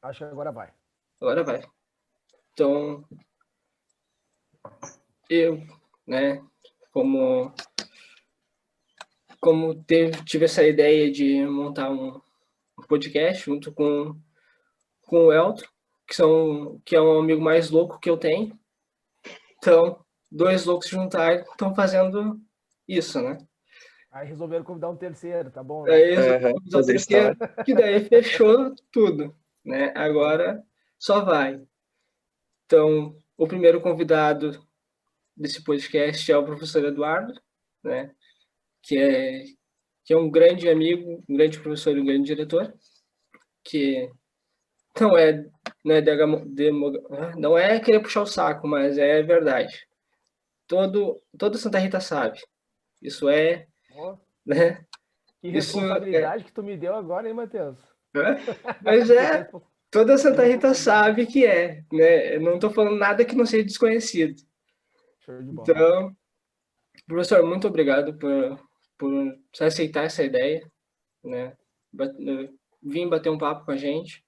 Acho que agora vai. Agora vai. Então, eu, né, como tive essa ideia de montar um podcast junto com o Elton, que é um amigo mais louco que eu tenho. Então, dois loucos se juntarem estão fazendo isso, né? Aí resolveram convidar um terceiro, tá bom, né? Aí resolvemos o fazer terceiro, história. que daí fechou tudo, né? Agora só vai. Então, o primeiro convidado desse podcast é o professor Eduardo, né? Que é, que é um grande amigo, um grande professor e um grande diretor, que não é, não é querer puxar o saco, mas é verdade. Todo Santa Rita sabe. Isso é, Pô, né? que Isso é, responsabilidade que tu me deu agora, hein, Matheus? mas Que, é, respo... toda que Santa Rita responsabilidade. sabe que é, né? Eu não estou falando nada que não seja desconhecido. Show de bola. Então, professor, muito obrigado por aceitar essa ideia, né? Vim bater um papo com a gente.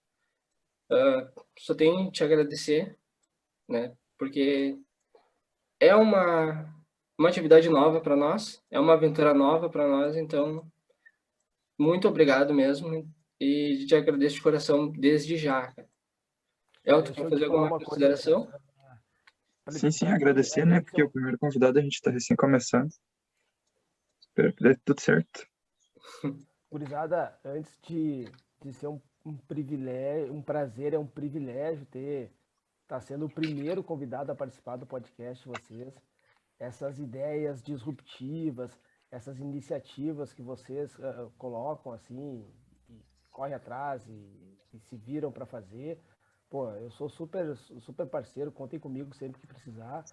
Só tenho que te agradecer, né? Porque é uma atividade nova para nós, é uma aventura nova para nós, então, muito obrigado mesmo. E te agradeço de coração desde já, cara. Elton, Deixa quer eu te fazer falar alguma uma coisa, Matheus. consideração? Sim, Para mim, agradecer, né? Porque o primeiro convidado a gente tá recém começando. Espero que dê tudo certo. gurizada, antes de ser um privilégio, um prazer, é um privilégio tá sendo o primeiro convidado a participar do podcast de vocês. Essas ideias disruptivas, essas iniciativas que vocês colocam assim, e correm atrás e se viram para fazer. Pô, eu sou super parceiro, contem comigo sempre que precisar.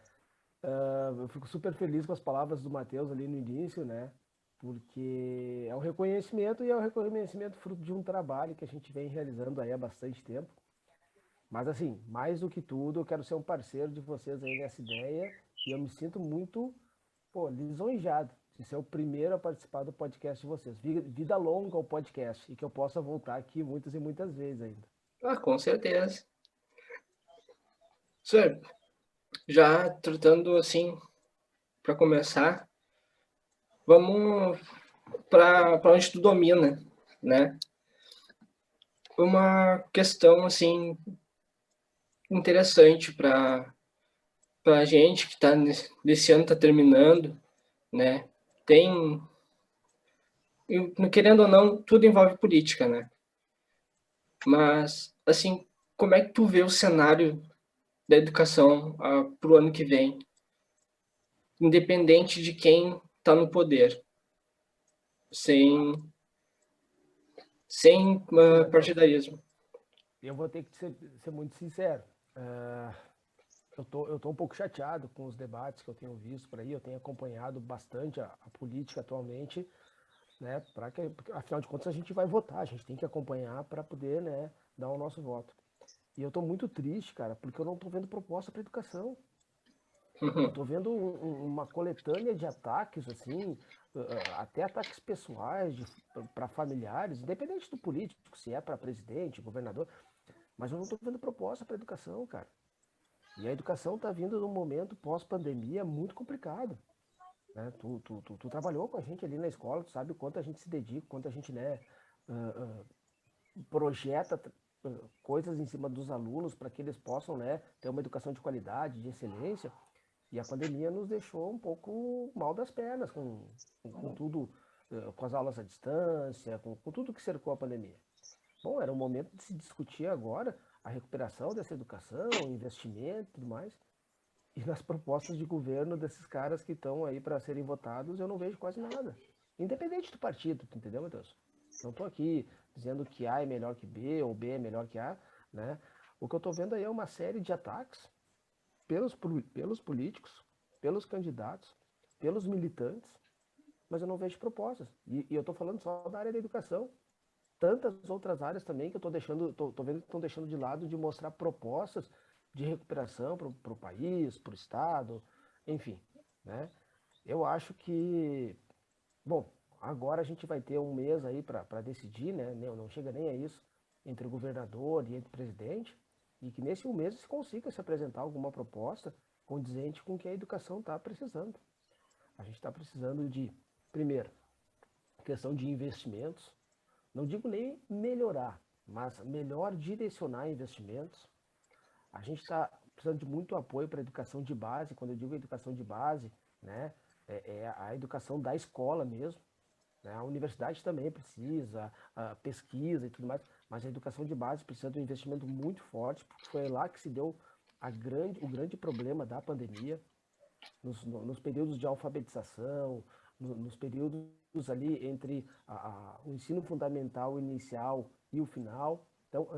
Eu fico super feliz com as palavras do Matheus ali no início, né? Porque é um reconhecimento e é um reconhecimento fruto de um trabalho que a gente vem realizando aí há bastante tempo. Mas assim, mais do que tudo, eu quero ser um parceiro de vocês aí nessa ideia e eu me sinto muito, pô, lisonjeado de ser o primeiro a participar do podcast de vocês. Vida longa ao podcast e que eu possa voltar aqui muitas e muitas vezes ainda. Ah, com certeza. Senhor, já tratando assim, para começar, vamos para onde tu domina, né? Uma questão assim interessante para a gente que está nesse ano está terminando, né? Tem, querendo ou não, tudo envolve política, né? Mas assim, como é que tu vê o cenário da educação para o ano que vem, independente de quem está no poder, sem Assim, Matheus, partidarismo? eu vou ter que ser muito sincero. Ah, eu tô um pouco chateado com os debates que eu tenho visto por aí, eu tenho acompanhado bastante a política atualmente, né? Porque, afinal de contas, a gente vai votar, a gente tem que acompanhar para poder, né, dar o nosso voto. E eu tô muito triste, cara, porque eu não tô vendo proposta para educação. Eu tô vendo uma coletânea de ataques, assim, até ataques pessoais para familiares, independente do político, se é para presidente, governador, mas eu não tô vendo proposta para educação, cara. E a educação está vindo num momento pós-pandemia muito complicado. Né? Tu trabalhou com a gente ali na escola, tu sabe o quanto a gente se dedica, o quanto a gente, né, projeta coisas em cima dos alunos para que eles possam, né, ter uma educação de qualidade, de excelência. E a pandemia nos deixou um pouco mal das pernas com tudo, com as aulas à distância, com tudo que cercou a pandemia. Bom, era o momento de se discutir agora a recuperação dessa educação, investimento e tudo mais. E nas propostas de governo desses caras que estão aí para serem votados, eu não vejo quase nada. Independente do partido, tu entendeu, Matheus? Não estou aqui dizendo que A é melhor que B ou B é melhor que A, né? O que eu estou vendo aí é uma série de ataques pelos políticos, pelos candidatos, pelos militantes, mas eu não vejo propostas. E eu estou falando só da área da educação. Tantas outras áreas também que eu estou deixando, tô vendo que estão deixando de lado de mostrar propostas de recuperação para o país, para o Estado, enfim, né? Eu acho que, bom, agora a gente vai ter um mês aí para decidir, né? Não chega nem a isso, entre o governador e entre o presidente, e que nesse 1 mês se consiga se apresentar alguma proposta condizente com o que a educação está precisando. A gente está precisando de, primeiro, questão de investimentos, não digo nem melhorar, mas melhor direcionar investimentos. A gente está precisando de muito apoio para a educação de base. Quando eu digo educação de base, né, é a educação da escola mesmo. Né? A universidade também precisa, a pesquisa e tudo mais, mas a educação de base precisa de um investimento muito forte, porque foi lá que se deu o grande problema da pandemia, nos períodos de alfabetização, nos períodos ali entre o ensino fundamental inicial e o final. Então,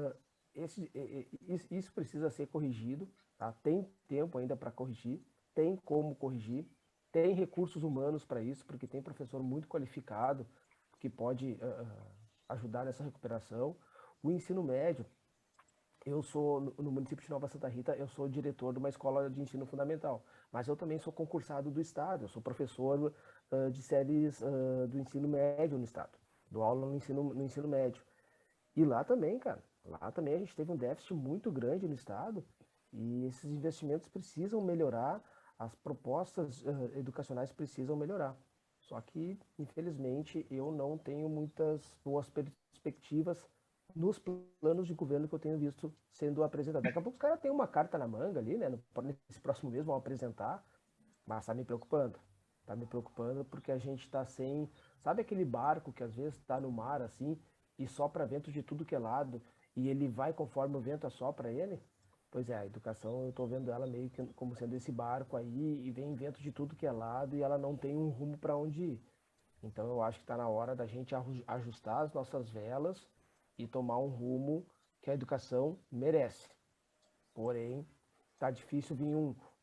isso precisa ser corrigido, tá? Tem tempo ainda para corrigir, tem como corrigir, tem recursos humanos para isso, porque tem professor muito qualificado que pode ajudar nessa recuperação. O ensino médio, eu sou, no município de Nova Santa Rita, eu sou diretor de uma escola de ensino fundamental, mas eu também sou concursado do Estado, eu sou professor de séries do ensino médio no Estado, dou aula no ensino médio. E lá também, cara, lá também a gente teve um déficit muito grande no Estado e esses investimentos precisam melhorar, as propostas educacionais precisam melhorar. Só que, infelizmente, eu não tenho muitas boas perspectivas nos planos de governo que eu tenho visto sendo apresentados. Daqui a pouco os caras têm uma carta na manga ali, né? Nesse próximo mês vão apresentar, mas está me preocupando. Está me preocupando porque a gente está sem... Sabe aquele barco que às vezes está no mar assim e sopra vento de tudo que é lado e ele vai conforme o vento assopra ele? Pois é, a educação eu estou vendo ela meio que como sendo esse barco aí e vem vento de tudo que é lado e ela não tem um rumo para onde ir. Então eu acho que está na hora da gente ajustar as nossas velas e tomar um rumo que a educação merece. Porém, tá difícil vir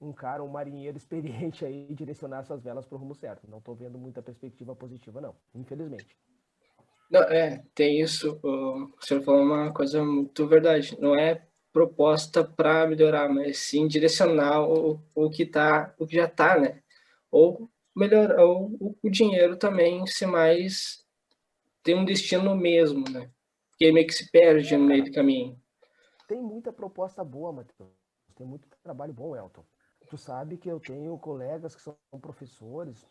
um cara, um marinheiro experiente aí direcionar essas velas para o rumo certo. Não estou vendo muita perspectiva positiva, não, infelizmente. Não, tem isso. O senhor falou uma coisa muito verdade. Não é proposta para melhorar, mas sim direcionar o que já está, né? Ou melhorar o dinheiro também ser mais tem um destino mesmo, né? Porque meio que se perde no meio do caminho. Tem muita proposta boa, Matheus. Tem muito trabalho bom, Elton. Tu sabe que eu tenho colegas que são professores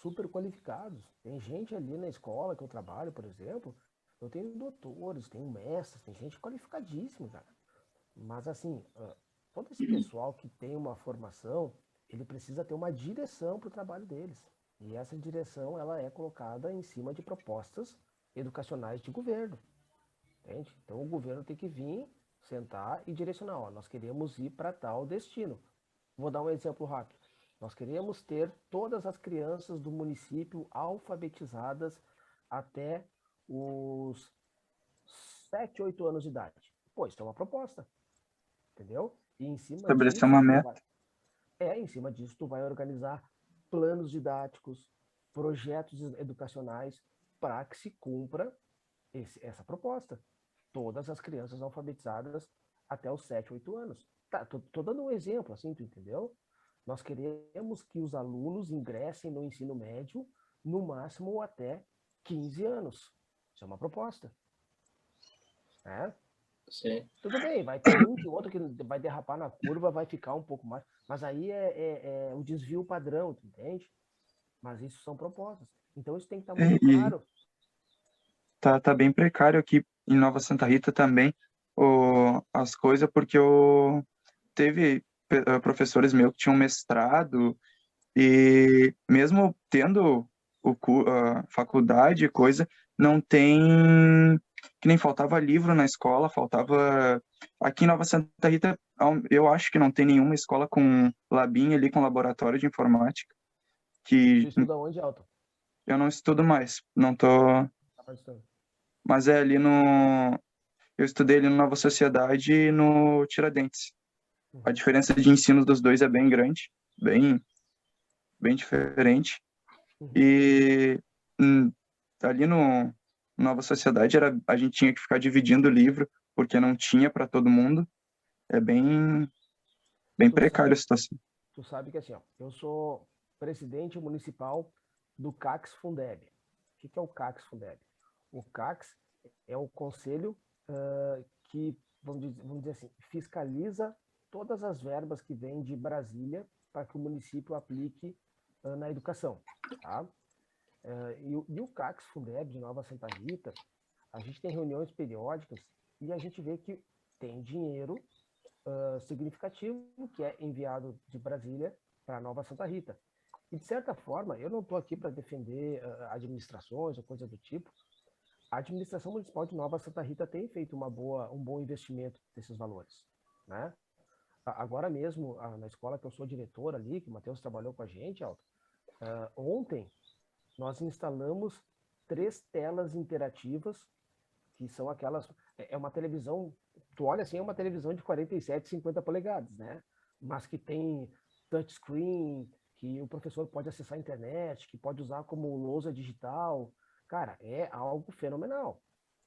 super qualificados. Tem gente ali na escola que eu trabalho, por exemplo, eu tenho doutores, tenho mestres, tem gente qualificadíssima, cara. Mas assim, todo esse pessoal que tem uma formação, ele precisa ter uma direção para o trabalho deles. E essa direção, ela é colocada em cima de propostas educacionais de governo, entende? Então o governo tem que vir, sentar e direcionar, ó, nós queremos ir para tal destino. Vou dar um exemplo rápido. Nós queremos ter todas as crianças do município alfabetizadas até os 7, 8 anos de idade. Pô, isso é uma proposta, entendeu? E em cima Estabelecer disso, uma meta. em cima disso, tu vai organizar planos didáticos, projetos educacionais para que se cumpra essa proposta. Todas as crianças alfabetizadas até os 7, 8 anos. Tá, tô dando um exemplo, assim, tu entendeu? Nós queremos que os alunos ingressem no ensino médio no máximo até 15 anos. Isso é uma proposta. Né? Sim. Tudo bem, vai ter um que outro que vai derrapar na curva, vai ficar um pouco mais. Mas aí é o desvio padrão, tu entende? Mas isso são propostas. Então isso tem que estar muito E claro. tá bem precário aqui em Nova Santa Rita também as coisas, porque teve professores meus que tinham mestrado e mesmo tendo a faculdade e coisa, não tem, que nem faltava livro na escola, faltava, aqui em Nova Santa Rita, eu acho que não tem nenhuma escola com labinha ali, com laboratório de informática, Tu que estuda onde, Elton? eu não estudo mais, não tô, Tá participando. mas é ali eu estudei ali no Nova Sociedade e no Tiradentes. A Uhum, diferença de ensino dos dois é bem grande, bem, bem diferente. uhum. E ali no Nova Sociedade a gente tinha que ficar dividindo o livro, porque não tinha para todo mundo. É bem Tu precária a sabe, situação. tu sabe que assim, ó, eu sou presidente municipal do CACS Fundeb. O que é o CACS Fundeb? O CACS é o Conselho que, vamos dizer assim, fiscaliza todas as verbas que vêm de Brasília para que o município aplique na educação. Tá? E o CACS Fundeb de Nova Santa Rita, a gente tem reuniões periódicas e a gente vê que tem dinheiro significativo que é enviado de Brasília para Nova Santa Rita. E, de certa forma, eu não estou aqui para defender administrações ou coisa do tipo. A administração municipal de Nova Santa Rita tem feito um bom investimento desses valores, né? Agora mesmo, na escola que eu sou diretor ali, que o Matheus trabalhou com a gente, Alto, ontem nós instalamos 3 telas interativas, que são aquelas... É uma televisão, tu olha assim, é uma televisão de 47, 50 polegadas, né? Mas que tem touchscreen, que o professor pode acessar a internet, que pode usar como lousa digital. Cara, é algo fenomenal.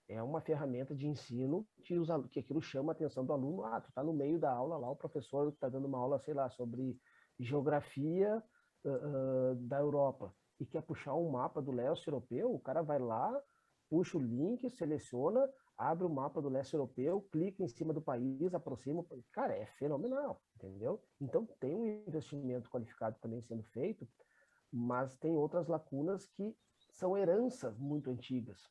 É uma ferramenta de ensino que aquilo chama a atenção do aluno. Ah, tu tá no meio da aula lá, o professor está dando uma aula, sei lá, sobre geografia da Europa e quer puxar um mapa do leste europeu, o cara vai lá, puxa o link, seleciona, abre o mapa do leste europeu, clica em cima do país, aproxima. Cara, é fenomenal, entendeu? Então tem um investimento qualificado também sendo feito, mas tem outras lacunas que são heranças muito antigas.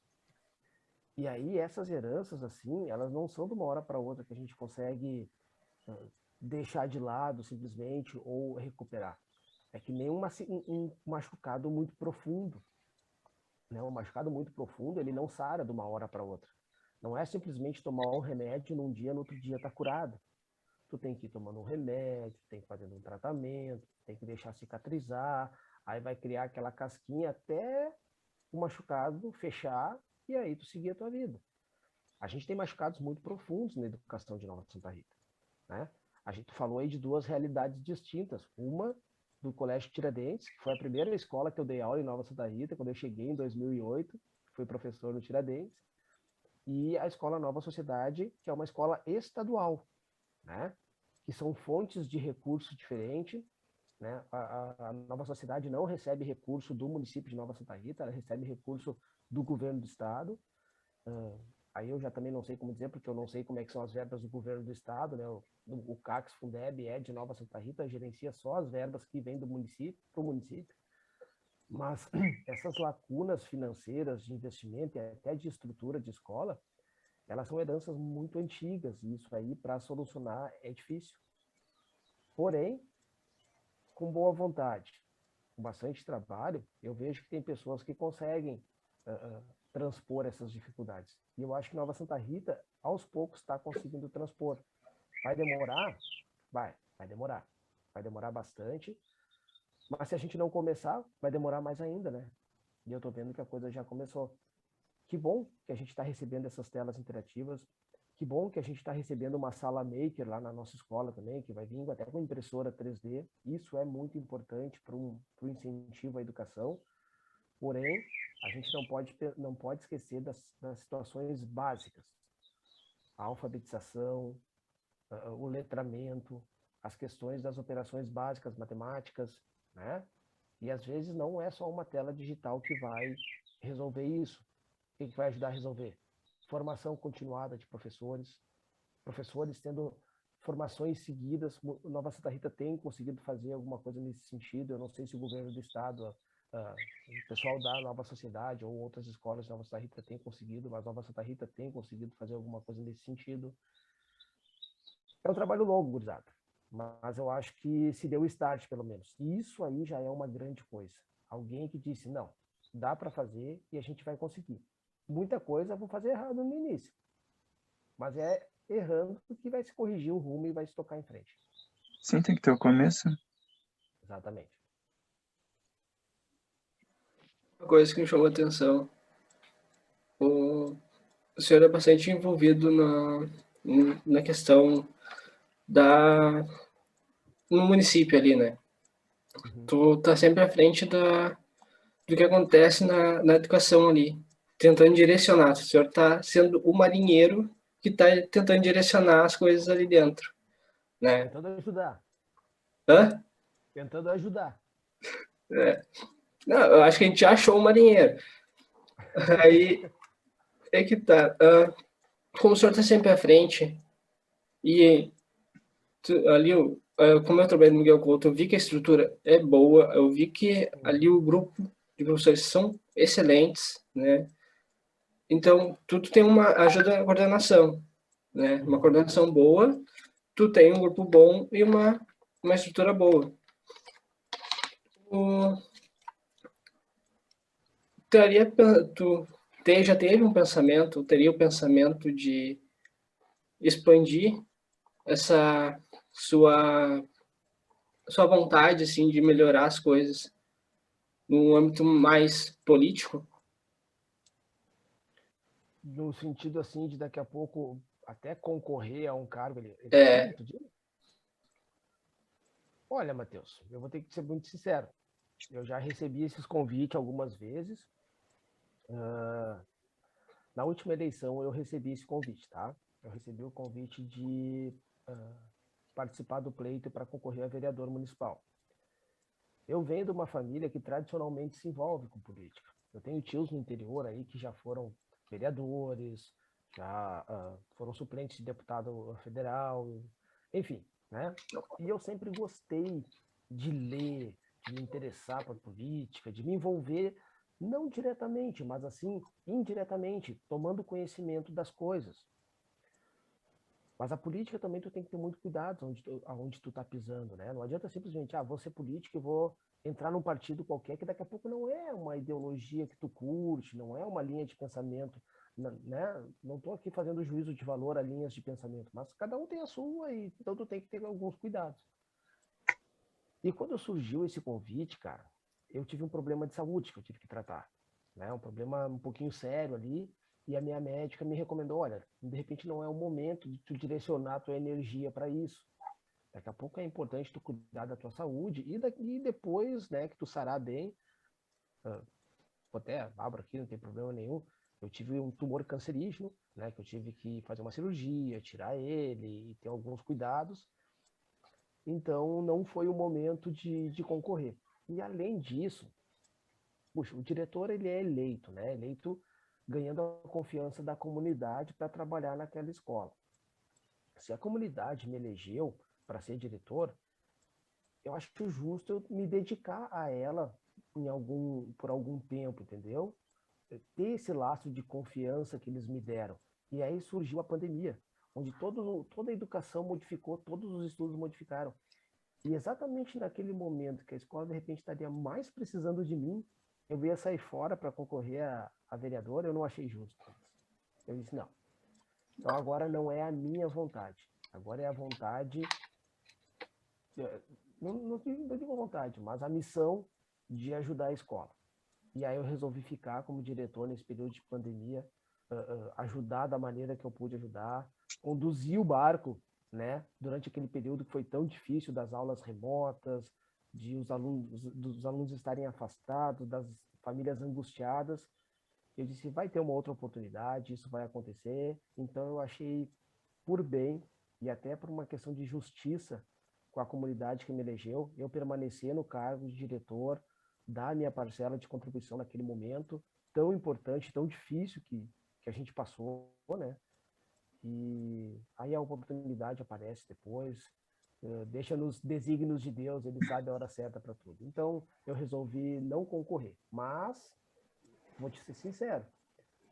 E aí essas heranças, assim, elas não são de uma hora para outra que a gente consegue deixar de lado simplesmente ou recuperar. É que nem um machucado muito profundo. Né? Um machucado muito profundo, ele não sara de uma hora para outra. Não é simplesmente tomar um remédio num dia, no outro dia tá curado. Tu tem que ir tomando um remédio, tem que fazer um tratamento, tem que deixar cicatrizar, aí vai criar aquela casquinha até o machucado fechar e aí tu seguir a tua vida. A gente tem machucados muito profundos na educação de Nova Santa Rita, né? A gente falou aí de 2 realidades distintas. Uma do Colégio Tiradentes, que foi a primeira escola que eu dei aula em Nova Santa Rita, quando eu cheguei em 2008, fui professor no Tiradentes, e a Escola Nova Sociedade, que é uma escola estadual, né? Que são fontes de recursos diferentes, né? A Nova Sociedade não recebe recurso do município de Nova Santa Rita, ela recebe recurso do governo do estado. Aí eu já também não sei como dizer, porque eu não sei como é que são as verbas do governo do estado, né? O CACS Fundeb é de Nova Santa Rita, gerencia só as verbas que vêm do município para o município. Mas essas lacunas financeiras de investimento e até de estrutura de escola, elas são heranças muito antigas, e isso aí, para solucionar, é difícil. Porém, com boa vontade, com bastante trabalho, eu vejo que tem pessoas que conseguem transpor essas dificuldades. E eu acho que Nova Santa Rita, aos poucos, está conseguindo transpor. Vai demorar? Vai demorar. Vai demorar bastante. Mas se a gente não começar, vai demorar mais ainda, né? E eu estou vendo que a coisa já começou. Que bom que a gente está recebendo essas telas interativas. Que bom que a gente está recebendo uma sala maker lá na nossa escola também, que vai vir até com impressora 3D. Isso é muito importante para o incentivo à educação. Porém, a gente não pode esquecer das situações básicas. A alfabetização, o letramento, as questões das operações básicas matemáticas, né? E às vezes não é só uma tela digital que vai resolver isso. O que vai ajudar a resolver? Formação continuada de professores tendo formações seguidas. Nova Santa Rita tem conseguido fazer alguma coisa nesse sentido. Eu não sei se o governo do estado, o pessoal da Nova Sociedade ou outras escolas de Nova Santa Rita tem conseguido, mas Nova Santa Rita tem conseguido fazer alguma coisa nesse sentido. É um trabalho longo, gurizada, mas eu acho que se deu o start, pelo menos. E isso aí já é uma grande coisa. Alguém que disse, não, dá para fazer e a gente vai conseguir. Muita coisa eu vou fazer errado no início, mas é errando que vai se corrigir o rumo e vai se tocar em frente. Sim, tem que ter o começo. Exatamente. Uma coisa que me chamou a atenção, o senhor é bastante envolvido na questão no município ali, né? Uhum. Tu tá sempre à frente do que acontece na educação ali, tentando direcionar. O senhor tá sendo o marinheiro que tá tentando direcionar as coisas ali dentro, né? Tentando ajudar. Hã? Tentando ajudar. É. Não, eu acho que a gente já achou o marinheiro. Aí é que tá. como o senhor está sempre à frente, e ali, como eu trabalhei no Miguel Couto, eu vi que a estrutura é boa, eu vi que ali o grupo de professores são excelentes, né? Então, tudo tem uma ajuda na coordenação, né? Uma coordenação boa, tu tem um grupo bom e uma estrutura boa. Já teve um pensamento, teria o pensamento de expandir essa sua vontade, assim, de melhorar as coisas no âmbito mais político? No sentido assim de daqui a pouco até concorrer a um cargo É, eletivo, tu diz? Olha, Matheus, eu vou ter que ser muito sincero. Eu já recebi esses convites algumas vezes. Na última eleição eu recebi esse convite, tá? Eu recebi o convite de participar do pleito para concorrer a vereador municipal. Eu venho de uma família que tradicionalmente se envolve com política. Eu tenho tios no interior aí que já foram vereadores, já foram suplentes de deputado federal, enfim, né? E eu sempre gostei de ler, de me interessar por política, de me envolver, não diretamente, mas assim, indiretamente, tomando conhecimento das coisas. Mas a política também tu tem que ter muito cuidado aonde tu tá pisando, né? Não adianta simplesmente, vou ser político e vou entrar num partido qualquer, que daqui a pouco não é uma ideologia que tu curte, não é uma linha de pensamento, né? Não tô aqui fazendo juízo de valor a linhas de pensamento, mas cada um tem a sua, e então tu tem que ter alguns cuidados. E quando surgiu esse convite, cara, eu tive um problema de saúde que eu tive que tratar, né? Um problema um pouquinho sério ali, e a minha médica me recomendou, olha, de repente não é o momento de tu direcionar a tua energia para isso. Daqui a pouco é importante tu cuidar da tua saúde e depois, né, que tu sarar bem, até abro aqui, não tem problema nenhum. Eu tive um tumor cancerígeno, né, que eu tive que fazer uma cirurgia, tirar ele e ter alguns cuidados. Então não foi o momento de concorrer. E além disso, puxa, o diretor ele é eleito, né? Eleito ganhando a confiança da comunidade para trabalhar naquela escola. Se a comunidade me elegeu para ser diretor, eu acho justo eu me dedicar a ela por algum tempo, entendeu? Ter esse laço de confiança que eles me deram. E aí surgiu a pandemia, onde toda a educação modificou, todos os estudos modificaram. E exatamente naquele momento que a escola de repente estaria mais precisando de mim, eu ia sair fora para concorrer a vereador, eu não achei justo. Eu disse, não. Então agora não é a minha vontade. Agora é a vontade, não digo vontade, mas a missão de ajudar a escola. E aí eu resolvi ficar como diretor nesse período de pandemia, ajudar da maneira que eu pude ajudar, conduzir o barco, né, durante aquele período que foi tão difícil das aulas remotas, dos alunos estarem afastados, das famílias angustiadas. Eu disse, vai ter uma outra oportunidade, isso vai acontecer. Então eu achei por bem e até por uma questão de justiça com a comunidade que me elegeu, eu permanecer no cargo de diretor, dar a minha parcela de contribuição naquele momento tão importante, tão difícil que a gente passou, né? E aí a oportunidade aparece depois, deixa nos desígnios de Deus, ele sabe a hora certa para tudo. Então eu resolvi não concorrer, mas vou te ser sincero,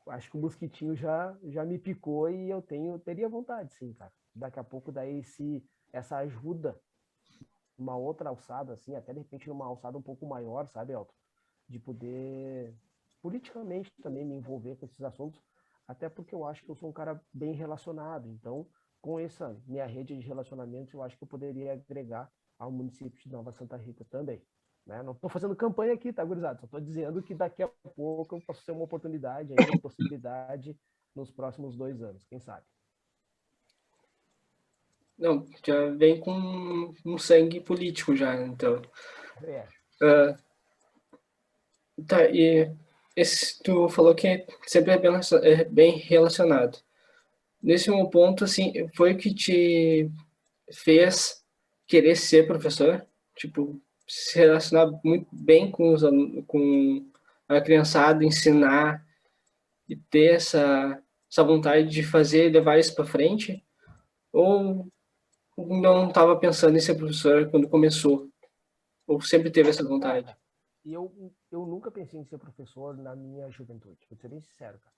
acho que o mosquitinho já me picou e eu teria vontade, sim, cara. Daqui a pouco daí se essa ajuda uma outra alçada, assim, até de repente numa alçada um pouco maior, sabe, Elton? De poder politicamente também me envolver com esses assuntos, até porque eu acho que eu sou um cara bem relacionado. Então, com essa minha rede de relacionamentos, eu acho que eu poderia agregar ao município de Nova Santa Rita também. Né? Não estou fazendo campanha aqui, tá, gurizada? Só estou dizendo que daqui a pouco eu posso ter uma oportunidade, aí, uma possibilidade nos próximos 2 anos, quem sabe? Não, já vem com um sangue político já, então. É. Tá, e tu falou que sempre é bem relacionado. Nesse meu ponto, assim, foi o que te fez querer ser professor? Tipo, se relacionar muito bem com com a criançada, ensinar e ter essa vontade de fazer, levar isso para frente? Ou não estava pensando em ser professor quando começou? Ou sempre teve essa vontade? Cara, eu nunca pensei em ser professor na minha juventude, vou ser bem sincero, cara.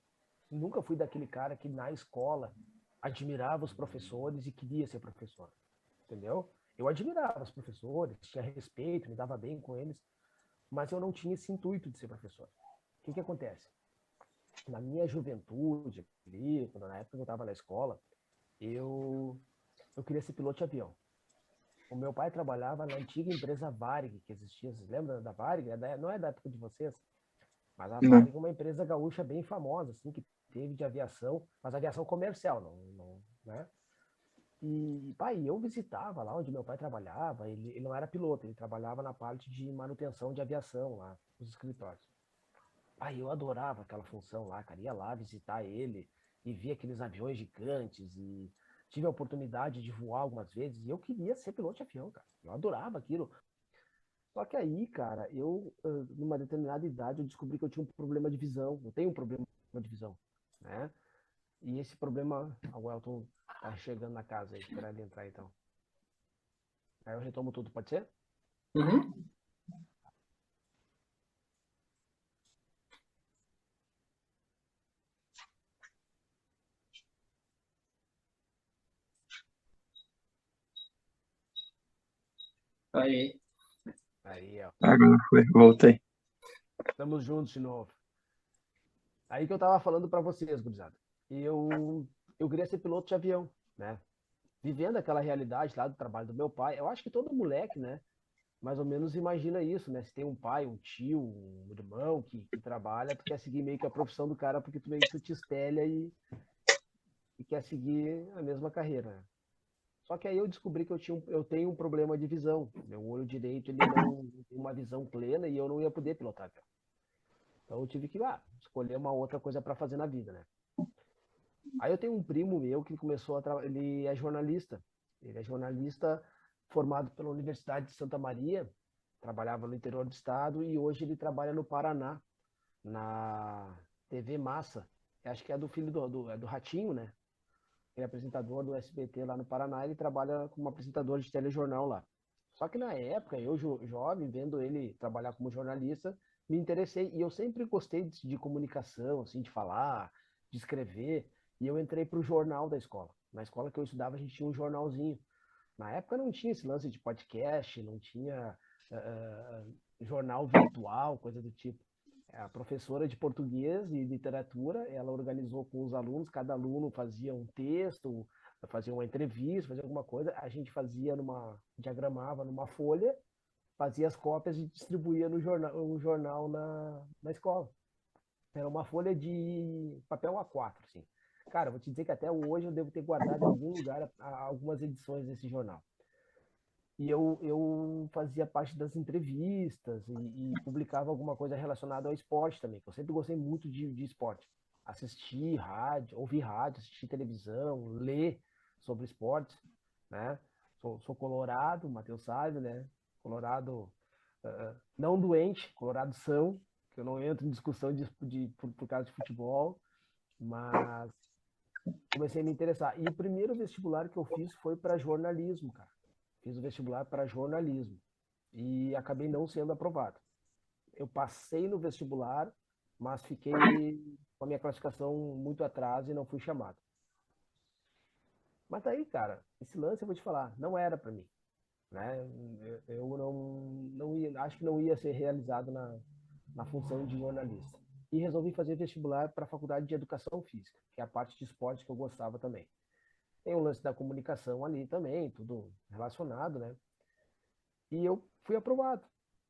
Nunca fui daquele cara que na escola admirava os professores e queria ser professor, entendeu? Eu admirava os professores, tinha respeito, me dava bem com eles, mas eu não tinha esse intuito de ser professor. O que que acontece? Na minha juventude, ali, na época que eu estava na escola, eu, eu queria ser piloto de avião. O meu pai trabalhava na antiga empresa Varig, que existia. Vocês lembram da Varig? Não é da época de vocês, mas a Não. Varig é uma empresa gaúcha bem famosa, assim, que teve de aviação, mas aviação comercial, não, né? E, pai, eu visitava lá onde meu pai trabalhava, ele não era piloto, ele trabalhava na parte de manutenção de aviação lá, nos escritórios. Pai, eu adorava aquela função lá, cara, ia lá visitar ele e via aqueles aviões gigantes e tive a oportunidade de voar algumas vezes e eu queria ser piloto de avião, cara. Eu adorava aquilo. Só que aí, cara, numa determinada idade, eu descobri que eu tinha um problema de visão. Eu tenho um problema de visão, né? E esse problema, o Elton tá chegando na casa aí, esperar ele entrar então. Aí eu retomo tudo, pode ser? Uhum. Aí. Aí, ó. Agora foi, voltei. Estamos juntos de novo. Aí que eu tava falando para vocês, gurizada. Eu queria ser piloto de avião, né? Vivendo aquela realidade lá do trabalho do meu pai. Eu acho que todo moleque, né? Mais ou menos imagina isso, né? Se tem um pai, um tio, um irmão que trabalha, tu quer seguir meio que a profissão do cara porque tu meio que tu te espelha e quer seguir a mesma carreira, né? Só que aí eu descobri que eu tenho um problema de visão. Meu olho direito, ele não tem uma visão plena e eu não ia poder pilotar avião. Então eu tive que escolher uma outra coisa para fazer na vida, né? Aí eu tenho um primo meu que começou ele é jornalista. Ele é jornalista formado pela Universidade de Santa Maria, trabalhava no interior do estado e hoje ele trabalha no Paraná, na TV Massa. Eu acho que é do filho é do Ratinho, né? Ele é apresentador do SBT lá no Paraná, ele trabalha como apresentador de telejornal lá. Só que na época, eu jovem, vendo ele trabalhar como jornalista, me interessei e eu sempre gostei de comunicação, assim, de falar, de escrever, e eu entrei para o jornal da escola. Na escola que eu estudava, a gente tinha um jornalzinho. Na época não tinha esse lance de podcast, não tinha jornal virtual, coisa do tipo. A professora de português e literatura, ela organizou com os alunos, cada aluno fazia um texto, fazia uma entrevista, fazia alguma coisa, a gente fazia diagramava numa folha, fazia as cópias e distribuía no jornal na escola. Era uma folha de papel A4, assim. Cara, vou te dizer que até hoje eu devo ter guardado em algum lugar algumas edições desse jornal. E eu fazia parte das entrevistas e publicava alguma coisa relacionada ao esporte também, que eu sempre gostei muito de esporte. Assistir rádio, ouvir rádio, assistir televisão, ler sobre esportes, né? Sou colorado, Matheus sabe, né? Colorado não doente, colorado são, que eu não entro em discussão por causa de futebol, mas comecei a me interessar. E o primeiro vestibular que eu fiz foi para jornalismo, cara. Fiz o vestibular para jornalismo e acabei não sendo aprovado. Eu passei no vestibular, mas fiquei com a minha classificação muito atrás e não fui chamado. Mas daí, cara, esse lance eu vou te falar, não era para mim, né? Eu não ia, acho que não ia ser realizado na função de jornalista. E resolvi fazer vestibular para a Faculdade de Educação Física, que é a parte de esporte que eu gostava também. Tem o lance da comunicação ali também, tudo relacionado, né? E eu fui aprovado.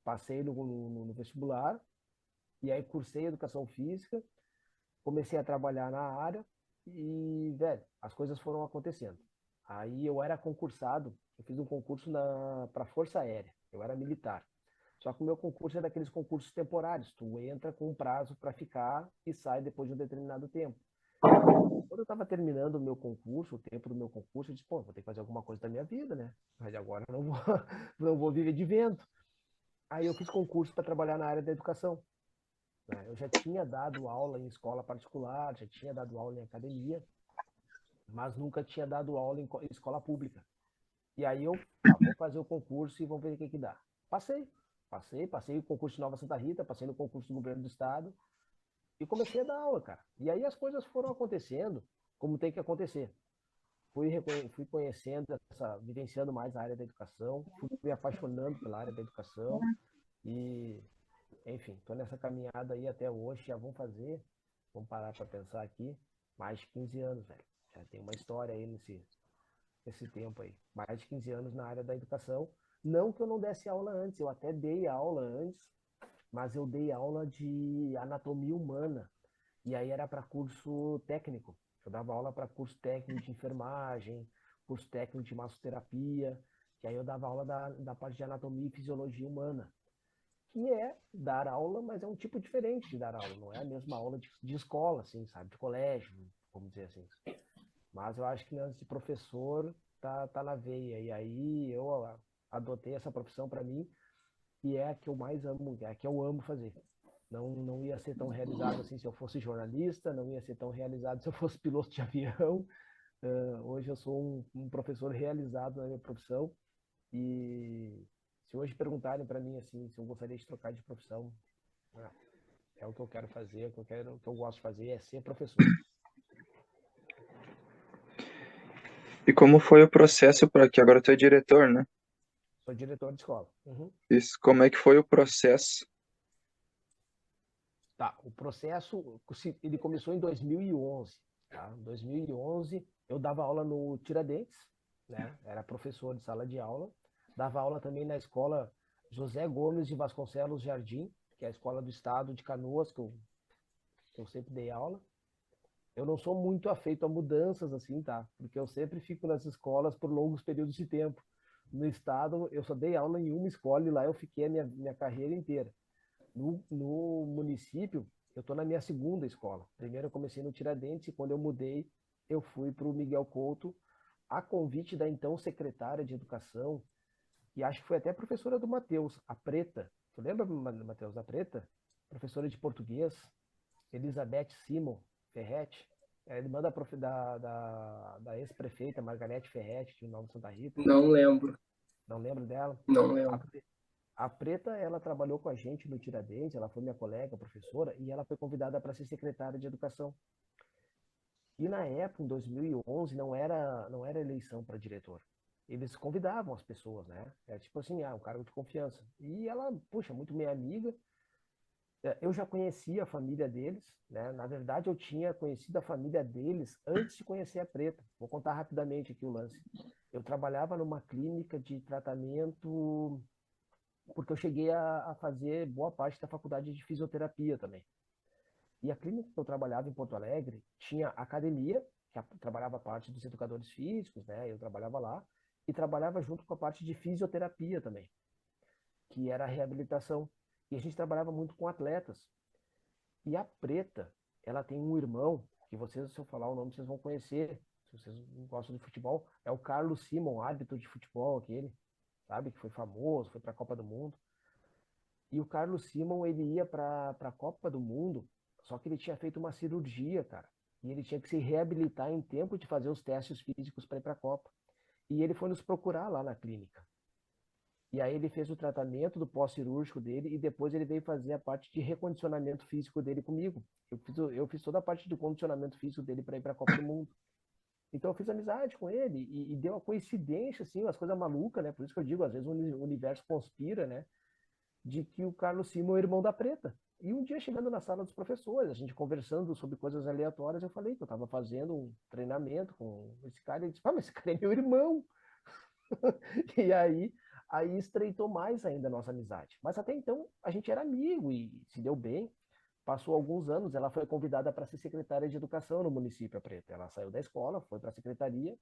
Passei no vestibular, e aí cursei educação física, comecei a trabalhar na área e, velho, as coisas foram acontecendo. Aí eu era concursado, eu fiz um concurso para Força Aérea, eu era militar. Só que o meu concurso é daqueles concursos temporários, tu entra com um prazo para ficar e sai depois de um determinado tempo. Quando eu estava terminando o meu concurso, o tempo do meu concurso, eu disse, pô, vou ter que fazer alguma coisa da minha vida, né? Mas agora eu não vou, não vou viver de vento. Aí eu fiz concurso para trabalhar na área da educação. né? Eu já tinha dado aula em escola particular, já tinha dado aula em academia, mas nunca tinha dado aula em escola pública. E aí eu, vou fazer o concurso e vamos ver o que que dá. Passei o concurso de Nova Santa Rita, passei no concurso do governo do estado e comecei a dar aula, cara. E aí as coisas foram acontecendo como tem que acontecer. Fui conhecendo, vivenciando mais a área da educação, fui me apaixonando pela área da educação e, enfim, estou nessa caminhada aí até hoje, já vamos parar para pensar aqui, mais de 15 anos, velho. Já tem uma história aí nesse tempo aí. Mais de 15 anos na área da educação. Não que eu não desse aula antes, eu até dei aula antes, mas eu dei aula de anatomia humana. E aí era para curso técnico. Eu dava aula para curso técnico de enfermagem, curso técnico de massoterapia, e aí eu dava aula da parte de anatomia e fisiologia humana, que é dar aula, mas é um tipo diferente de dar aula, não é a mesma aula de escola, assim, sabe, de colégio, vamos dizer assim. Mas eu acho que antes de professor tá na veia, e aí eu adotei essa profissão para mim, e é a que eu mais amo, é a que eu amo fazer. Não ia ser tão realizado assim se eu fosse jornalista, não ia ser tão realizado se eu fosse piloto de avião. Hoje eu sou um professor realizado na minha profissão e se hoje perguntarem para mim assim se eu gostaria de trocar de profissão, é o que eu quero fazer, o que eu gosto de fazer é ser professor. E como foi o processo para que agora tu é diretor, né? Sou diretor de escola. Uhum. Isso, como é que foi o processo? Tá, o processo ele começou em 2011. Tá? Em 2011 eu dava aula no Tiradentes, né? Era professor de sala de aula. Dava aula também na escola José Gomes de Vasconcelos Jardim, que é a escola do estado de Canoas, que eu sempre dei aula. Eu não sou muito afeito a mudanças assim, tá? Porque eu sempre fico nas escolas por longos períodos de tempo. No estado, eu só dei aula em uma escola e lá eu fiquei a minha carreira inteira. No município, eu estou na minha segunda escola. Primeiro eu comecei no Tiradentes e quando eu mudei, eu fui para o Miguel Couto, a convite da então secretária de Educação, e acho que foi até professora do Matheus, a Preta. Tu lembra, Matheus, da Preta? Professora de português, Elizabeth Simon Ferretti. É irmã da ex-prefeita Margarete Ferretti, de Nova Santa Rita. Não lembro, Não lembro dela? não A, lembro. a Preta, ela trabalhou com a gente no Tiradentes, ela foi minha colega, professora, e ela foi convidada para ser secretária de Educação. E na época, em 2011, não era eleição para diretor. Eles convidavam as pessoas, né? É tipo assim, um cargo de confiança. E ela, puxa, muito minha amiga. Eu já conhecia a família deles, né? Na verdade, eu tinha conhecido a família deles antes de conhecer a Preta. Vou contar rapidamente aqui o lance. Eu trabalhava numa clínica de tratamento porque eu cheguei a fazer boa parte da faculdade de fisioterapia também. E a clínica que eu trabalhava em Porto Alegre tinha academia, que trabalhava a parte dos educadores físicos, né? Eu trabalhava lá, e trabalhava junto com a parte de fisioterapia também, que era a reabilitação. E a gente trabalhava muito com atletas. E a Preta, ela tem um irmão, que vocês, se eu falar o nome, vocês vão conhecer, se vocês gostam de futebol, é o Carlos Simon, árbitro de futebol, aquele, sabe, que foi famoso, foi para a Copa do Mundo. E o Carlos Simon, ele ia para a Copa do Mundo, só que ele tinha feito uma cirurgia, cara. E ele tinha que se reabilitar em tempo de fazer os testes físicos para ir para a Copa. E ele foi nos procurar lá na clínica. E aí ele fez o tratamento do pós-cirúrgico dele e depois ele veio fazer a parte de recondicionamento físico dele comigo. Eu fiz toda a parte do condicionamento físico dele para ir para a Copa do Mundo. Então eu fiz amizade com ele e deu uma coincidência, assim, umas coisas malucas, né? Por isso que eu digo, às vezes o universo conspira, né? De que o Carlos Simon é o irmão da Preta. E um dia, chegando na sala dos professores, a gente conversando sobre coisas aleatórias, eu falei que eu estava fazendo um treinamento com esse cara. Ele disse, mas esse cara é meu irmão. E aí estreitou mais ainda a nossa amizade. Mas até então, a gente era amigo e se deu bem. Passou alguns anos, ela foi convidada para ser secretária de educação no município, a Preta. Ela saiu da escola, foi para a secretaria.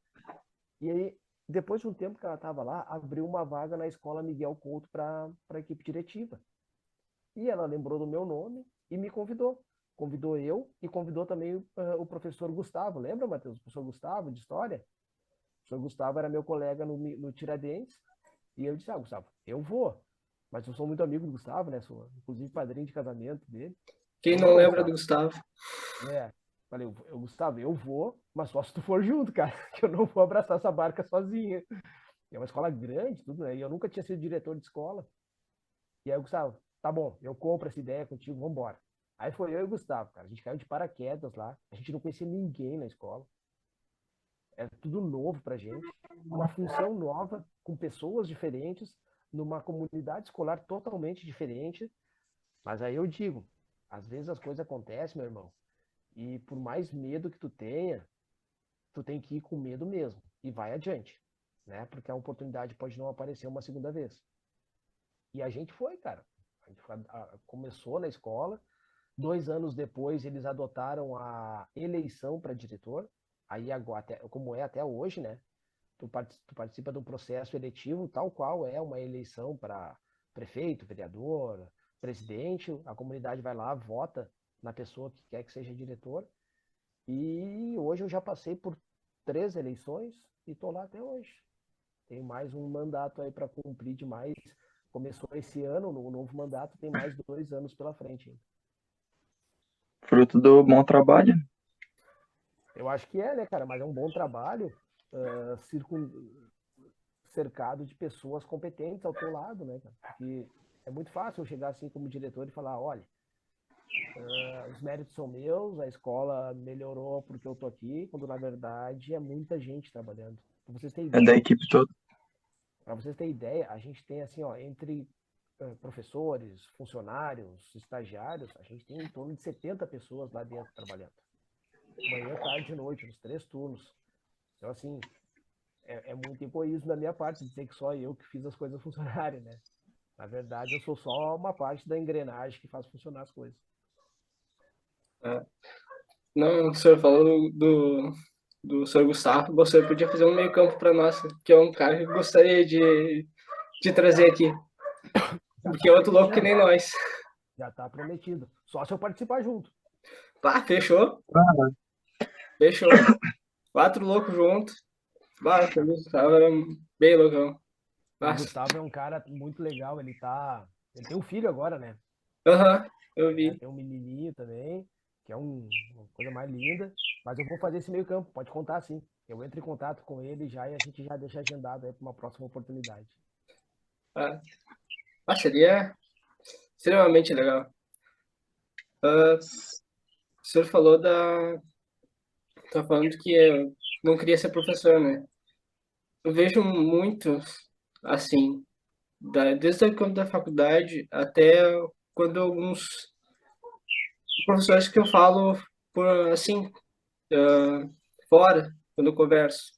E aí, depois de um tempo que ela estava lá, abriu uma vaga na escola Miguel Couto para a equipe diretiva. E ela lembrou do meu nome e me convidou. Convidou eu e convidou também o professor Gustavo. Lembra, Matheus? O professor Gustavo, de História? O professor Gustavo era meu colega no Tiradentes. E eu disse, Gustavo, eu vou. Mas eu sou muito amigo do Gustavo, né? Sou, inclusive, padrinho de casamento dele. Quem Falei, não pô, lembra do Gustavo, Gustavo? é. Falei, Gustavo, eu vou, mas só se tu for junto, cara, que eu não vou abraçar essa barca sozinha. É uma escola grande, tudo, né? E eu nunca tinha sido diretor de escola. E aí o Gustavo, tá bom, eu compro essa ideia contigo, vambora. Aí foi eu e o Gustavo, cara. A gente caiu de paraquedas lá. A gente não conhecia ninguém na escola. Era tudo novo pra gente. Uma função nova, com pessoas diferentes, numa comunidade escolar totalmente diferente. Mas aí eu digo, às vezes as coisas acontecem, meu irmão, e por mais medo que tu tenha, tu tem que ir com medo mesmo. E vai adiante, né? Porque a oportunidade pode não aparecer uma segunda vez. E a gente foi, cara. A gente começou na escola. 2 anos depois, eles adotaram a eleição para diretor. Aí, agora, como é até hoje, né? Tu participa de um processo eletivo, tal qual é uma eleição para prefeito, vereador, presidente. A comunidade vai lá, vota na pessoa que quer que seja diretor. E hoje eu já passei por 3 eleições e estou lá até hoje. Tenho mais um mandato aí para cumprir de mais. Começou esse ano, no novo mandato, tem mais 2 anos pela frente ainda. Fruto do bom trabalho. Eu acho que é, né, cara? Mas é um bom trabalho cercado de pessoas competentes ao teu lado, né, cara? Porque é muito fácil eu chegar assim como diretor e falar, olha, os méritos são meus, a escola melhorou porque eu tô aqui, quando na verdade é muita gente trabalhando. Pra vocês terem É da ideia, equipe toda. para vocês terem ideia, a gente tem assim, ó, entre professores, funcionários, estagiários, a gente tem em torno de 70 pessoas lá dentro trabalhando. Manhã, tarde e noite, nos 3 turnos. Então, assim, é muito egoísmo da minha parte dizer que só eu que fiz as coisas funcionarem, né? Na verdade, eu sou só uma parte da engrenagem que faz funcionar as coisas. É. Não, o senhor falou do senhor Gustavo, você podia fazer um meio campo para nós, que é um cara que eu gostaria de trazer aqui, Já porque tá é outro louco que prometido. nem nós. Já tá prometido. Só se eu participar junto. Pá, fechou, Ah, fechou. 4 loucos juntos. Bah, o Gustavo era bem loucão. O Nossa. Gustavo é um cara muito legal. Ele tá. Ele tem um filho agora, né? Aham, eu É, vi. tem um menininho também, que é uma coisa mais linda. Mas eu vou fazer esse meio campo, pode contar sim. Eu entro em contato com ele já e a gente já deixa agendado aí para uma próxima oportunidade. Ah, seria extremamente legal. O senhor falou tá falando que eu não queria ser professor, né? Eu vejo muitos, assim, desde quando da faculdade até quando alguns professores que eu falo por, assim, fora, quando eu converso,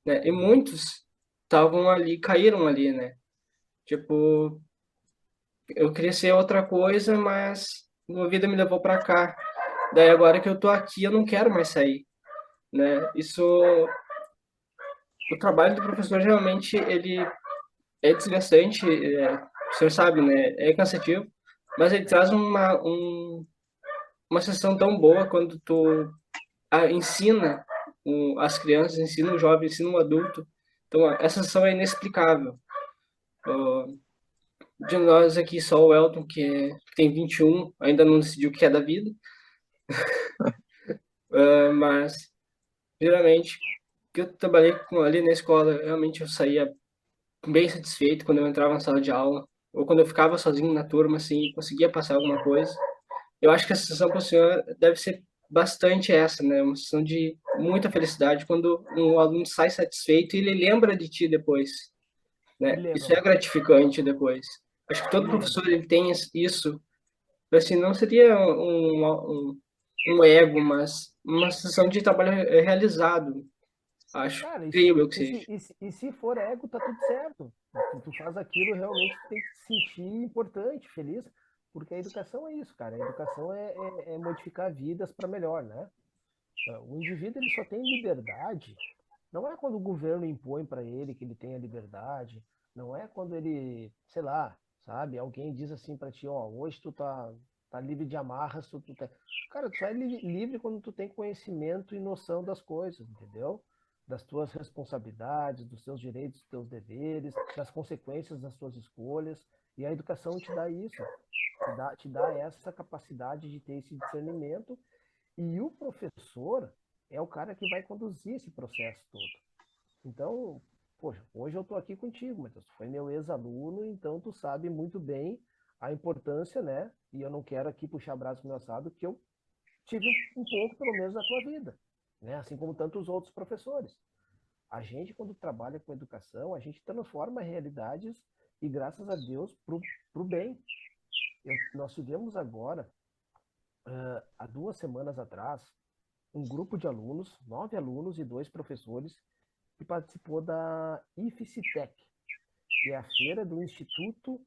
né? E Uhum. muitos estavam ali, caíram ali, né? Tipo, eu queria ser outra coisa, mas a vida me levou para cá. Daí agora que eu tô aqui, eu não quero mais sair, né? Isso, o trabalho do professor realmente ele é desgastante, o senhor sabe, né? É cansativo, mas ele traz uma sessão tão boa quando tu ensina as crianças, ensina o jovem, ensina o adulto. Então, essa sessão é inexplicável. De nós aqui, só o Elton, que tem 21, ainda não decidiu o que é da vida, mas geralmente que eu trabalhei ali na escola, realmente eu saía bem satisfeito quando eu entrava na sala de aula, ou quando eu ficava sozinho na turma, assim, e conseguia passar alguma coisa. Eu acho que a sensação para o senhor deve ser bastante essa, né? Uma sensação de muita felicidade quando um aluno sai satisfeito e ele lembra de ti depois, Me né? lembra, Isso é mano. gratificante depois. Acho que Me todo lembra. professor ele tem isso, assim, não seria um ego, mas uma sensação de trabalho realizado, acho. Cara, Creio eu que seja. e se for ego, tá tudo certo. Tu faz aquilo, realmente tu tem que se sentir importante, feliz, porque a educação é isso, cara. A educação é modificar vidas para melhor, né? O indivíduo ele só tem liberdade, não é quando o governo impõe para ele que ele tenha liberdade, não é quando ele, sei lá, sabe, alguém diz assim para ti, ó, hoje tu tá livre de amarras, Cara, tu só é livre quando tu tem conhecimento e noção das coisas, entendeu? Das tuas responsabilidades, dos teus direitos, dos teus deveres, das consequências das tuas escolhas, e a educação te dá isso. te dá essa capacidade de ter esse discernimento, e o professor é o cara que vai conduzir esse processo todo. Então, poxa, hoje eu estou aqui contigo, Matheus. Tu foi meu ex-aluno, então tu sabe muito bem a importância, né? E eu não quero aqui puxar braço pro meu assado, que eu tive um pouco, pelo menos, da tua vida, né? Assim como tantos outros professores. A gente, quando trabalha com educação, a gente transforma realidades e, graças a Deus, pro bem. Nós tivemos agora, há 2 semanas atrás, um grupo de alunos, 9 alunos e 2 professores, que participou da IFCTEC, que é a feira do Instituto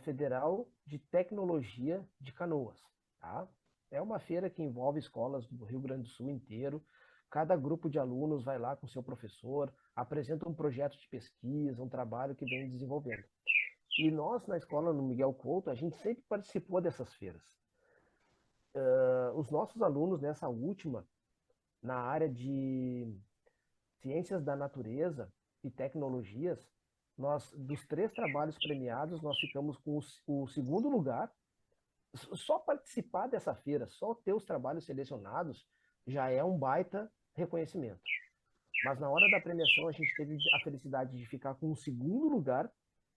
Federal de Tecnologia de Canoas. Tá? É uma feira que envolve escolas do Rio Grande do Sul inteiro. Cada grupo de alunos vai lá com seu professor, apresenta um projeto de pesquisa, um trabalho que vem desenvolvendo. E nós, na escola, no Miguel Couto, a gente sempre participou dessas feiras. Os nossos alunos, nessa última, na área de ciências da natureza e tecnologias, nós, dos 3 trabalhos premiados, nós ficamos com o segundo lugar. Só participar dessa feira, só ter os trabalhos selecionados, já é um baita reconhecimento. Mas na hora da premiação, a gente teve a felicidade de ficar com o segundo lugar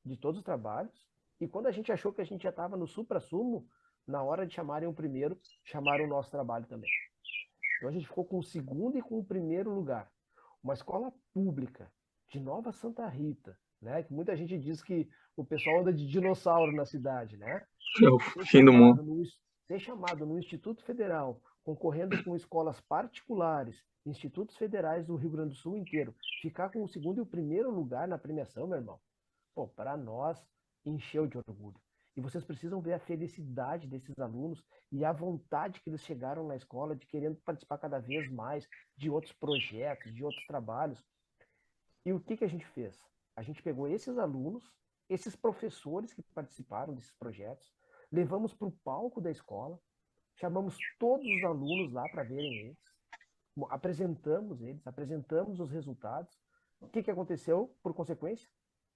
de todos os trabalhos, e quando a gente achou que a gente já estava no supra-sumo, na hora de chamarem o primeiro, chamaram o nosso trabalho também. Então a gente ficou com o segundo e com o primeiro lugar. Uma escola pública de Nova Santa Rita, né? Que muita gente diz que o pessoal anda de dinossauro na cidade, né? É o fim do mundo. Ser chamado no Instituto Federal, concorrendo com escolas particulares, institutos federais do Rio Grande do Sul inteiro, ficar com o segundo e o primeiro lugar na premiação, meu irmão, pô, para nós, encheu de orgulho. E vocês precisam ver a felicidade desses alunos e a vontade que eles chegaram na escola de querendo participar cada vez mais de outros projetos, de outros trabalhos. E o que a gente fez? A gente pegou esses alunos, esses professores que participaram desses projetos, levamos para o palco da escola, chamamos todos os alunos lá para verem eles, apresentamos os resultados. O que aconteceu por consequência?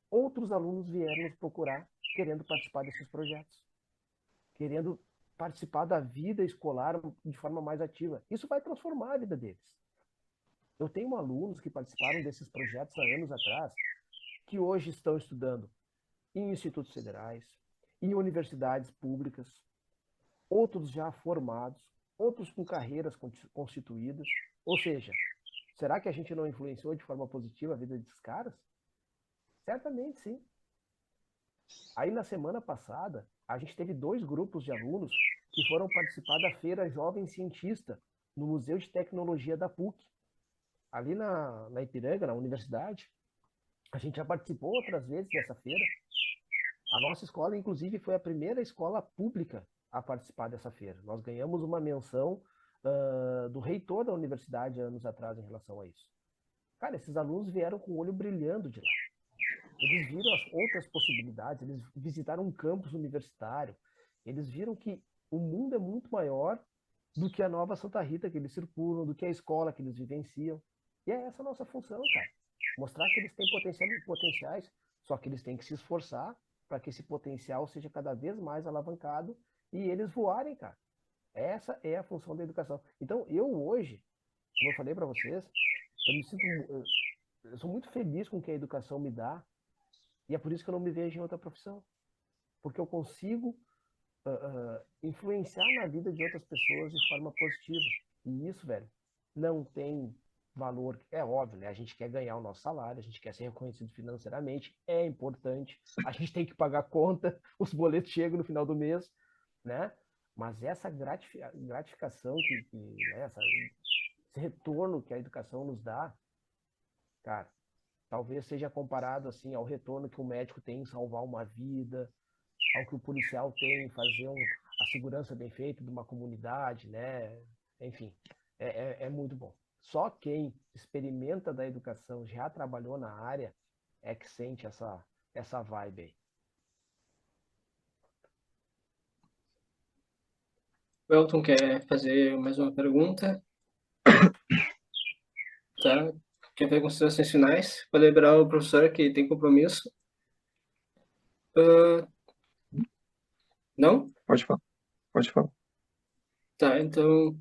Outros alunos vieram nos procurar querendo participar desses projetos, querendo participar da vida escolar de forma mais ativa. Isso vai transformar a vida deles. Eu tenho alunos que participaram desses projetos há anos atrás, que hoje estão estudando em institutos federais, em universidades públicas, outros já formados, outros com carreiras constituídas. Ou seja, será que a gente não influenciou de forma positiva a vida desses caras? Certamente sim. Aí na semana passada, a gente teve 2 grupos de alunos que foram participar da Feira Jovem Cientista, no Museu de Tecnologia da PUC. Ali na Ipiranga, na universidade, a gente já participou outras vezes dessa feira. A nossa escola, inclusive, foi a primeira escola pública a participar dessa feira. Nós ganhamos uma menção do reitor da universidade anos atrás em relação a isso. Cara, esses alunos vieram com o olho brilhando de lá. Eles viram as outras possibilidades, eles visitaram um campus universitário, eles viram que o mundo é muito maior do que a Nova Santa Rita que eles circulam, do que a escola que eles vivenciam. E é essa a nossa função, cara. Mostrar que eles têm potenciais, só que eles têm que se esforçar para que esse potencial seja cada vez mais alavancado e eles voarem, cara. Essa é a função da educação. Então, eu hoje, como eu falei para vocês, eu sou muito feliz com o que a educação me dá, e é por isso que eu não me vejo em outra profissão. Porque eu consigo influenciar na vida de outras pessoas de forma positiva. E isso, velho, não tem valor. É óbvio, né? A gente quer ganhar o nosso salário, a gente quer ser reconhecido financeiramente, é importante. A gente tem que pagar conta, os boletos chegam no final do mês, né? Mas essa gratificação, né? Esse retorno que a educação nos dá, cara, talvez seja comparado assim ao retorno que o médico tem em salvar uma vida, ao que o policial tem em fazer a segurança bem feita de uma comunidade, né? Enfim, é muito bom. Só quem experimenta da educação, já trabalhou na área, é que sente essa vibe aí. O Elton quer fazer mais uma pergunta? Tá? Quer ver considerações finais? Para lembrar o professor que tem compromisso. Não? Pode falar, pode falar. Tá, então,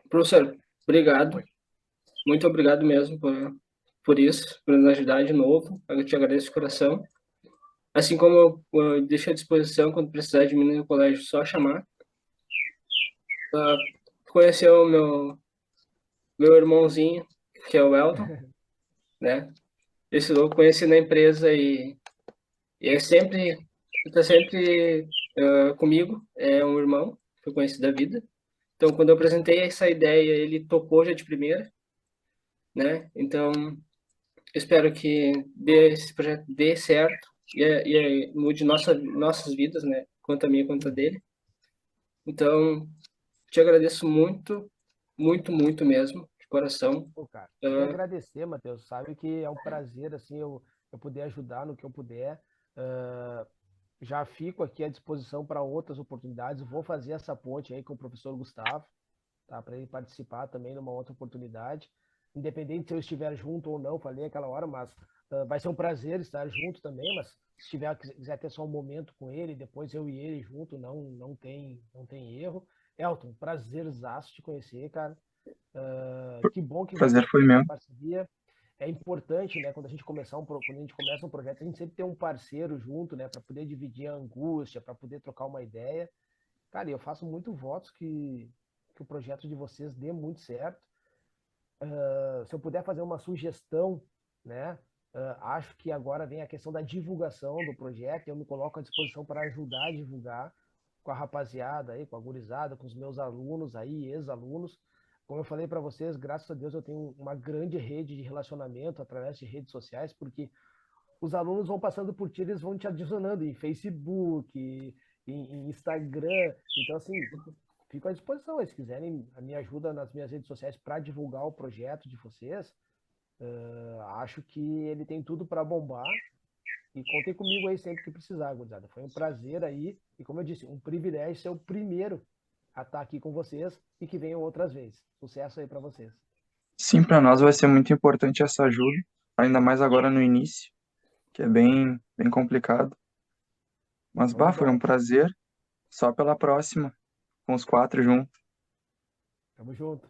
professor, obrigado. Muito obrigado mesmo por isso, por nos ajudar de novo. Eu te agradeço de coração. Assim como eu deixo à disposição, quando precisar de mim no colégio, só chamar. Conhecer o meu irmãozinho, que é o Elton, né? Esse eu conheci na empresa e está sempre comigo. É um irmão que eu conheci da vida. Então, quando eu apresentei essa ideia, ele topou já de primeira, né? Então, espero que esse projeto dê certo e mude nossas vidas, né? Quanto a minha, quanto a dele. Então, te agradeço muito, muito, muito mesmo, de coração. Pô, cara, tem que agradecer, Matheus. Sabe que é um prazer, assim, eu poder ajudar no que eu puder. Ah, já fico aqui à disposição para outras oportunidades. Vou fazer essa ponte aí com o professor Gustavo, tá? Para ele participar também numa outra oportunidade. Independente se eu estiver junto ou não, falei aquela hora, mas vai ser um prazer estar junto também. Mas se quiser ter só um momento com ele, depois eu e ele junto, não tem erro. Elton, prazerzaço te conhecer, cara. Que bom que Prazer vocês foi têm essa meu. parceria. É importante, né, quando a gente quando a gente começa um projeto, a gente sempre tem um parceiro junto, né, para poder dividir a angústia, para poder trocar uma ideia. Cara, e eu faço muito votos que o projeto de vocês dê muito certo. Se eu puder fazer uma sugestão, né, acho que agora vem a questão da divulgação do projeto. Eu me coloco à disposição para ajudar a divulgar com a rapaziada aí, com a gurizada, com os meus alunos aí, ex-alunos. Como eu falei para vocês, graças a Deus eu tenho uma grande rede de relacionamento através de redes sociais, porque os alunos vão passando por ti, eles vão te adicionando em Facebook, em Instagram. Então, assim, fico à disposição. Se quiserem a minha ajuda nas minhas redes sociais para divulgar o projeto de vocês, acho que ele tem tudo para bombar. E contem comigo aí sempre que precisar, gurizada. Foi um prazer aí. E como eu disse, um privilégio ser o primeiro a estar aqui com vocês e que venham outras vezes. Sucesso aí para vocês. Sim, para nós vai ser muito importante essa ajuda, ainda mais agora no início, que é bem complicado. Mas, Show de bah, foi um bola. prazer. Só pela próxima, com os 4 juntos. Tamo junto.